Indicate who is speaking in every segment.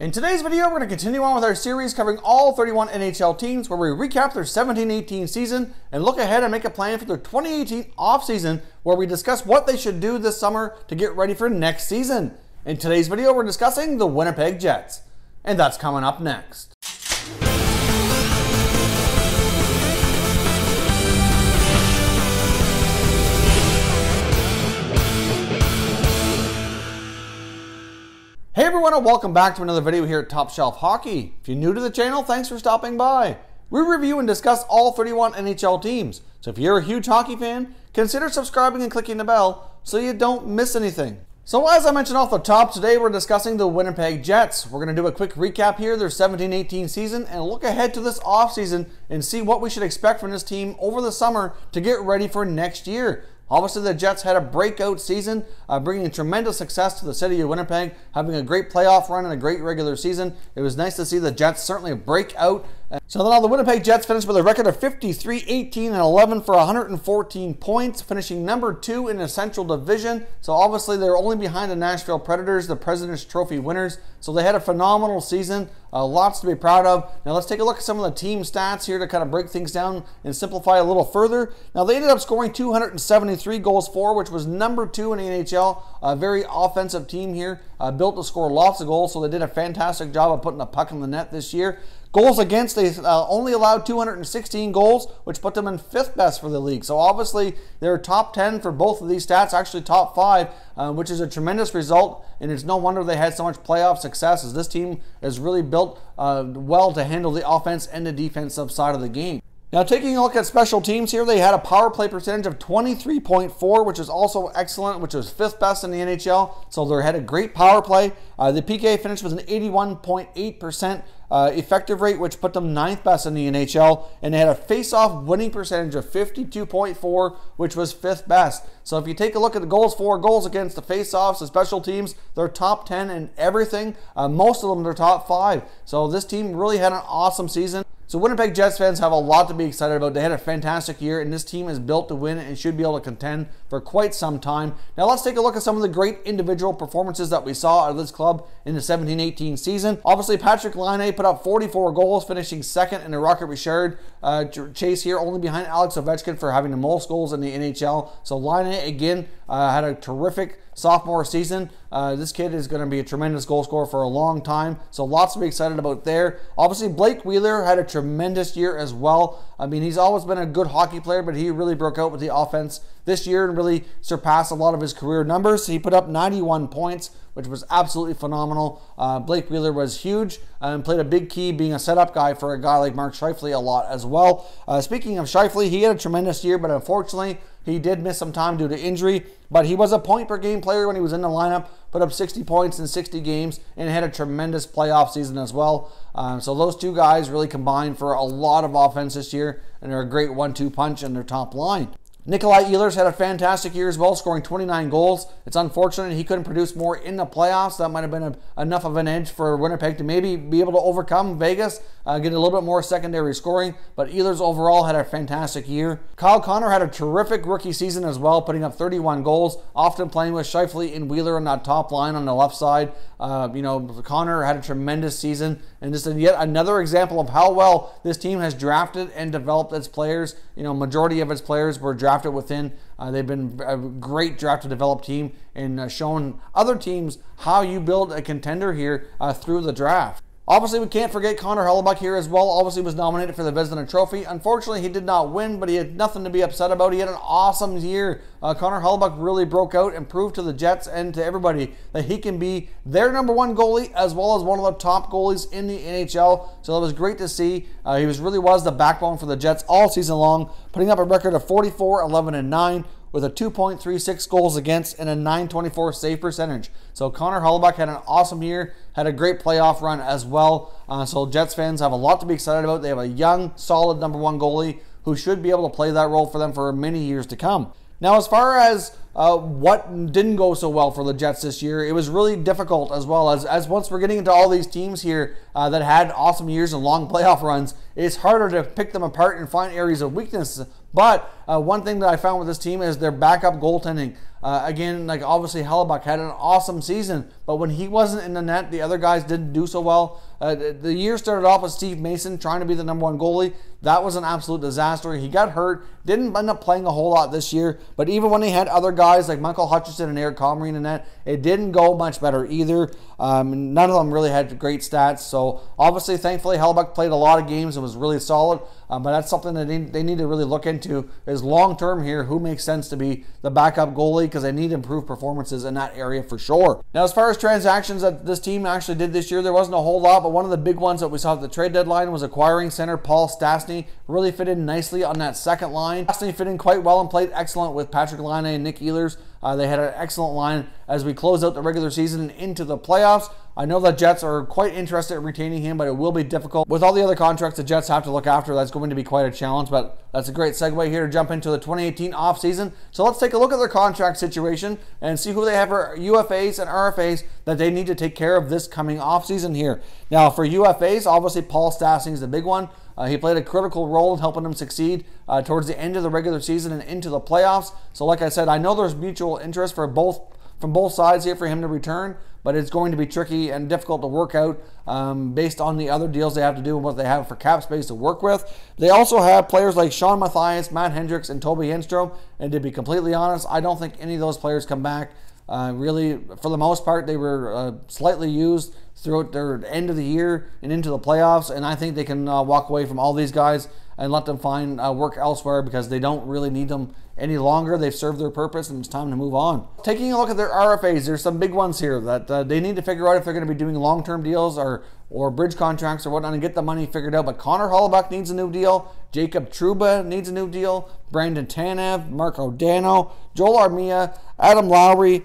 Speaker 1: In today's video, we're going to continue on with our series covering all 31 NHL teams where we recap their 17-18 season and look ahead and make a plan for their 2018 offseason where we discuss what they should do this summer to get ready for next season. In today's video, we're discussing the Winnipeg Jets. And that's coming up next. Hey everyone, and welcome back to another video here at Top Shelf Hockey. If you're new to the channel, thanks for stopping by. We review and discuss all 31 NHL teams. So if you're a huge hockey fan, consider subscribing and clicking the bell so you don't miss anything. So as I mentioned off the top, today we're discussing the Winnipeg Jets. We're going to do a quick recap here, their 17-18 season, and look ahead to this offseason and see what we should expect from this team over the summer to get ready for next year. Obviously, the Jets had a breakout season, bringing tremendous success to the city of Winnipeg, having a great playoff run and a great regular season. It was nice to see the Jets certainly break out. So then the Winnipeg Jets finished with a record of 53-18-11 for 114 points, finishing number 2 in the Central Division. So obviously, they're only behind the Nashville Predators, the President's Trophy winners. So they had a phenomenal season, lots to be proud of. Now let's take a look at some of the team stats here to kind of break things down and simplify a little further. Now they ended up scoring 273 goals for, which was number 2 in the NHL. A very offensive team here, built to score lots of goals, so they did a fantastic job of putting the puck in the net this year. Goals against, they only allowed 216 goals, which put them in 5th best for the league. So obviously, they're top 10 for both of these stats, actually top 5, which is a tremendous result. And it's no wonder they had so much playoff success, as this team is really built well to handle the offense and the defensive side of the game. Now, taking a look at special teams here, they had a power play percentage of 23.4, which is also excellent, which was 5th best in the NHL. So they had a great power play. The PK finished with an 81.8% effective rate, which put them 9th best in the NHL. And they had a face-off winning percentage of 52.4, which was 5th best. So if you take a look at the goals for, goals against, the face-offs, the special teams, they're top 10 in everything. Most of them are top 5. So this team really had an awesome season. So Winnipeg Jets fans have a lot to be excited about. They had a fantastic year, and this team is built to win and should be able to contend for quite some time. Now let's take a look at some of the great individual performances that we saw out of this club in the 17-18 season. Obviously, Patrick Laine put up 44 goals, finishing 2nd in the Rocket Richard chase here, only behind Alex Ovechkin for having the most goals in the NHL. So Laine, again, had a terrific sophomore season. This kid is going to be a tremendous goal scorer for a long time, so lots to be excited about there. Obviously, Blake Wheeler had a tremendous year as well. I mean, he's always been a good hockey player, but he really broke out with the offense this year and really surpassed a lot of his career numbers. He put up 91 points, which was absolutely phenomenal. Blake Wheeler was huge and played a big key, being a setup guy for a guy like Mark Scheifele a lot as well. Speaking of Scheifele, he had a tremendous year, but unfortunately, he did miss some time due to injury, but he was a point-per-game player when he was in the lineup, put up 60 points in 60 games, and had a tremendous playoff season as well. So those two guys really combined for a lot of offense this year, and they're a great 1-2 punch in their top line. Nikolai Ehlers had a fantastic year as well, scoring 29 goals. It's unfortunate he couldn't produce more in the playoffs. That might have been enough of an edge for Winnipeg to maybe be able to overcome Vegas, get a little bit more secondary scoring. But Ehlers overall had a fantastic year. Kyle Connor had a terrific rookie season as well, putting up 31 goals, often playing with Scheifele and Wheeler on that top line on the left side. Connor had a tremendous season, and this is yet another example of how well this team has drafted and developed its players. Majority of its players were drafted within. They've been a great draft to develop team and shown other teams how you build a contender here through the draft. Obviously, we can't forget Connor Hellebuyck here as well. Obviously, was nominated for the Vezina Trophy. Unfortunately, he did not win, but he had nothing to be upset about. He had an awesome year. Connor Hellebuyck really broke out and proved to the Jets and to everybody that he can be their #1 goalie as well as one of the top goalies in the NHL. So that was great to see. He really was the backbone for the Jets all season long, putting up a record of 44-11-9. with a 2.36 goals against and a .924 save percentage. So Connor Hellebuyck had an awesome year, had a great playoff run as well. So Jets fans have a lot to be excited about. They have a young, solid #1 goalie who should be able to play that role for them for many years to come. Now, as far as what didn't go so well for the Jets this year, it was really difficult as well. As once we're getting into all these teams here that had awesome years and long playoff runs, it's harder to pick them apart and find areas of weakness. But one thing that I found with this team is their backup goaltending. Again, like obviously Hellebuck had an awesome season, but when he wasn't in the net, the other guys didn't do so well. The year started off with Steve Mason trying to be the #1 goalie. That was an absolute disaster. He got hurt, didn't end up playing a whole lot this year, but even when he had other guys like Michael Hutchinson and Eric Comrie in the net, it didn't go much better either. None of them really had great stats, so obviously, thankfully, Hellebuck played a lot of games and was really solid, but that's something that they need to really look into is long-term here, who makes sense to be the backup goalie, because they need improved performances in that area for sure. Now, as far as transactions that this team actually did this year, there wasn't a whole lot, but one of the big ones that we saw at the trade deadline was acquiring center Paul Stastny. Really fit in nicely on that second line. Stastny fit in quite well and played excellent with Patrick Laine and Nick Ehlers. They had an excellent line as we close out the regular season and into the playoffs. I know the Jets are quite interested in retaining him, but it will be difficult. With all the other contracts the Jets have to look after, that's going to be quite a challenge, but that's a great segue here to jump into the 2018 offseason. So let's take a look at their contract situation and see who they have for UFAs and RFAs that they need to take care of this coming offseason here. Now, for UFAs, obviously Paul Stastny is the big one. He played a critical role in helping them succeed towards the end of the regular season and into the playoffs. So like I said, I know there's mutual interest from both sides here for him to return, but it's going to be tricky and difficult to work out based on the other deals they have to do and what they have for cap space to work with. They also have players like Sean Matthias, Matt Hendricks, and Toby Enstrom, and to be completely honest, I don't think any of those players come back. Really, for the most part, they were slightly used throughout their end of the year and into the playoffs, and I think they can walk away from all these guys and let them find work elsewhere because they don't really need them any longer. They've served their purpose and it's time to move on. Taking a look at their RFAs, there's some big ones here that they need to figure out if they're going to be doing long-term deals or bridge contracts or whatnot and get the money figured out. But Connor Hellebuck needs a new deal. Jacob Trouba needs a new deal. Brandon Tanev, Marco Dano, Joel Armia, Adam Lowry,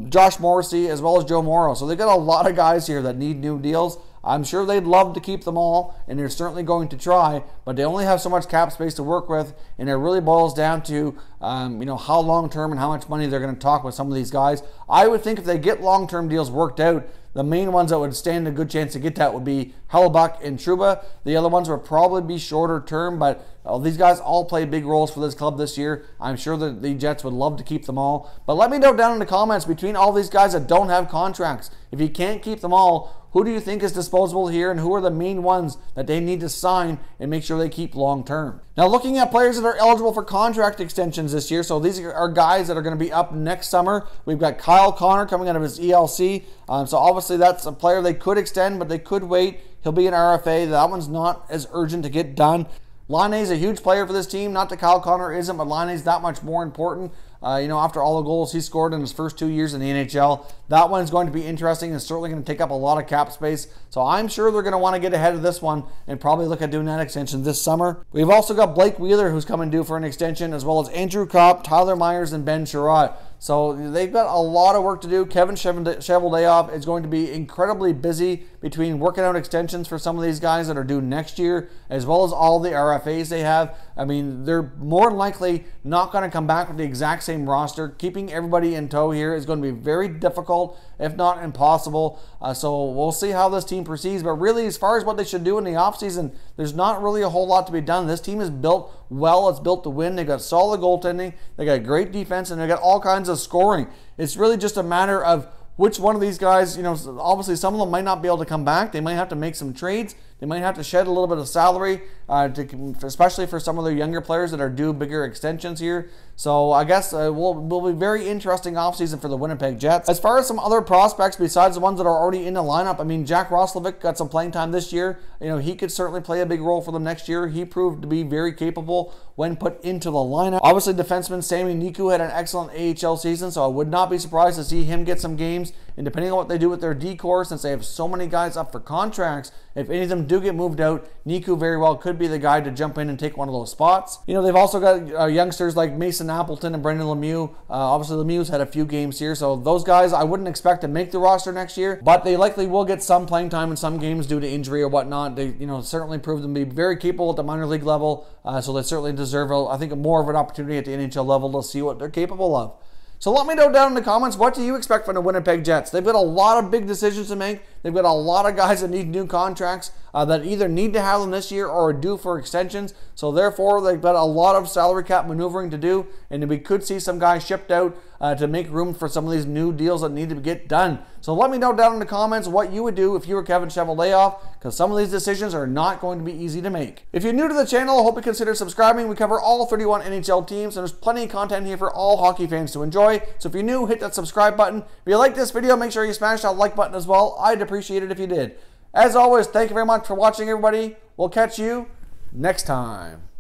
Speaker 1: Josh Morrissey, as well as Joe Morrow. So they've got a lot of guys here that need new deals. I'm sure they'd love to keep them all, and they're certainly going to try, but they only have so much cap space to work with, and it really boils down to how long-term and how much money they're going to talk with some of these guys. I would think if they get long-term deals worked out, the main ones that would stand a good chance to get that would be Hellebuck and Trouba. The other ones would probably be shorter term, but these guys all play big roles for this club this year. I'm sure that the Jets would love to keep them all. But let me know down in the comments between all these guys that don't have contracts. If you can't keep them all, who do you think is disposable here, and who are the main ones that they need to sign and make sure they keep long term? Now, looking at players that are eligible for contract extensions this year, so these are guys that are going to be up next summer. We've got Kyle Connor coming out of his ELC. So obviously that's a player they could extend, but they could wait. He'll be an RFA. That one's not as urgent to get done. Laine's a huge player for this team. Not that Kyle Connor isn't, but Laine's that much more important. After all the goals he scored in his first 2 years in the NHL, that one's going to be interesting and certainly going to take up a lot of cap space. So I'm sure they're going to want to get ahead of this one and probably look at doing that extension this summer. We've also got Blake Wheeler, who's coming due for an extension, as well as Andrew Kopp, Tyler Myers, and Ben Sherratt. So they've got a lot of work to do. Kevin Cheveldayoff is going to be incredibly busy between working out extensions for some of these guys that are due next year, as well as all the RFAs they have. I mean, they're more than likely not going to come back with the exact same roster. Keeping everybody in tow here is going to be very difficult, if not impossible. So we'll see how this team proceeds. But really, as far as what they should do in the offseason, there's not really a whole lot to be done. This team is built well. It's built to win. They've got solid goaltending. They got great defense, and they got all kinds of scoring. It's really just a matter of which one of these guys, obviously some of them might not be able to come back. They might have to make some trades. They might have to shed a little bit of salary, especially for some of their younger players that are due bigger extensions here. So I guess will be very interesting offseason for the Winnipeg Jets. As far as some other prospects besides the ones that are already in the lineup, I mean, Jack Roslovic got some playing time this year. He could certainly play a big role for them next year. He proved to be very capable when put into the lineup. Obviously, defenseman Sami Niku had an excellent AHL season, so I would not be surprised to see him get some games. And depending on what they do with their D-core, since they have so many guys up for contracts, if any of them do get moved out, Niku very well could be the guy to jump in and take one of those spots. They've also got youngsters like Mason Appleton and Brendan Lemieux. Obviously, Lemieux's had a few games here, so those guys I wouldn't expect to make the roster next year, but they likely will get some playing time in some games due to injury or whatnot. They certainly proved them to be very capable at the minor league level, so they certainly deserve, I think, more of an opportunity at the NHL level to see what they're capable of. So let me know down in the comments, what do you expect from the Winnipeg Jets? They've got a lot of big decisions to make. They've got a lot of guys that need new contracts that either need to have them this year or are due for extensions. So therefore, they've got a lot of salary cap maneuvering to do, and we could see some guys shipped out to make room for some of these new deals that need to get done. So let me know down in the comments what you would do if you were Kevin Cheveldayoff, because some of these decisions are not going to be easy to make. If you're new to the channel, I hope you consider subscribing. We cover all 31 NHL teams, and there's plenty of content here for all hockey fans to enjoy. So if you're new, hit that subscribe button. If you like this video, make sure you smash that like button as well. I'd appreciate it if you did. As always, thank you very much for watching, everybody. We'll catch you next time.